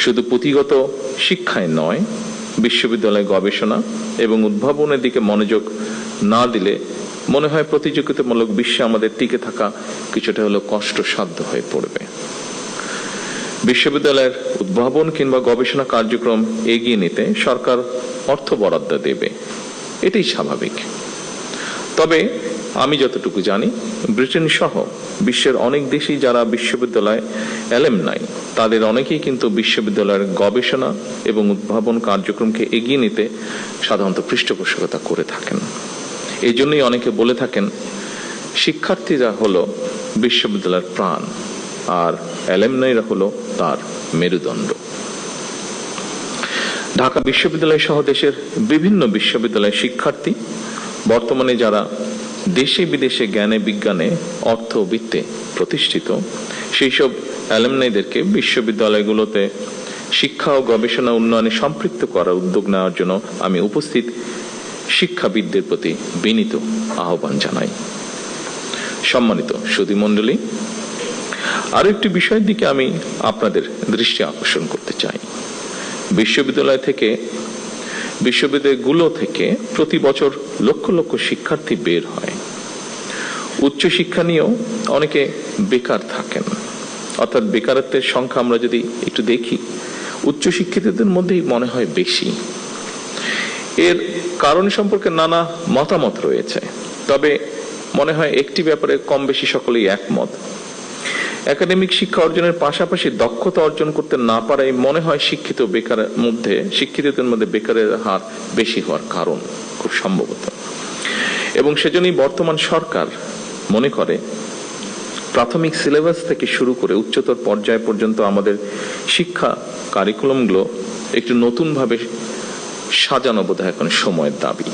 শুধু পুঁথিগত শিক্ষায় নয়, বিশ্ববিদ্যালয় গবেষণা এবং উদ্ভাবনের দিকে মনোযোগ না দিলে মনে হয় প্রতিযোগিতামূলক বিশ্বে আমাদের টিকে থাকা কিছুটা হলো কষ্টসাধ্য হয়ে পড়বে। বিশ্ববিদ্যালয়ের উদ্ভাবন কিংবা গবেষণা কার্যক্রম এগিয়ে নিতে সরকার অর্থ বরাদ্দ দেবে, এটাই স্বাভাবিক। তবে আমি যতটুকু জানি, ব্রিটেন সহ বিশ্বের অনেক দেশেই যারা বিশ্ববিদ্যালয় অ্যালামনাই, তাদের অনেকেই কিন্তু বিশ্ববিদ্যালয়ের গবেষণা এবং উদ্ভাবন কার্যক্রমকে এগিয়ে নিতে সাধারণত পৃষ্ঠপোষকতা করে থাকেন। এই জন্যই অনেকে বলে থাকেন শিক্ষার্থীরা হলো বিশ্ববিদ্যালয়ের প্রাণ, আর অ্যালামনাইরা হলো তার মেরুদণ্ড। ঢাকা বিশ্ববিদ্যালয় সহ দেশের বিভিন্ন বিশ্ববিদ্যালয়ের শিক্ষার্থী বর্তমানে যারা দেশে বিদেশে জ্ঞানে বিজ্ঞানে অর্থবিত্তে প্রতিষ্ঠিত, সেই সব অ্যালামনাইদেরকে বিশ্ববিদ্যালয়গুলোতে শিক্ষা ও গবেষণা উন্নয়নে সম্পৃক্ত করার উদ্যোগ নেওয়ার জন্য আমি উপস্থিত শিক্ষাবিদদের প্রতি বিনীত আহ্বান জানাই। সম্মানিত সুধীমণ্ডলী, আরো একটি বিষয়ের দিকে আমি আপনাদের দৃষ্টি আকর্ষণ করতে চাই। বিশ্ববিদ্যালয়গুলো থেকে প্রতি বছর লক্ষ লক্ষ শিক্ষার্থী বের হয়। উচ্চশিক্ষা নিয়েও অনেকে বেকার থাকেন, অর্থাৎ বেকারত্বের সংখ্যা আমরা যদি একটু দেখি, উচ্চশিক্ষিতদের মধ্যেই মনে হয় বেশি। এর কারণ সম্পর্কে নানা মতামত রয়েছে, তবে মনে হয় একটি ব্যাপারে কম বেশি সকলেই একমত। একাডেমিক শিক্ষা অর্জনের পাশাপাশি দক্ষতা অর্জন করতে না পারাই মনে হয় শিক্ষিতদের মধ্যে বেকারের হার বেশি হওয়ার কারণ, খুব সম্ভবত। এবং সেজন্যই বর্তমান সরকার মনে করে প্রাথমিক সিলেবাস থেকে শুরু করে উচ্চতর পর্যায় পর্যন্ত আমাদের শিক্ষা কারিকুলামগুলো একটু নতুন ভাবে সাজানো বোধহয় এখন সময়ের দাবি।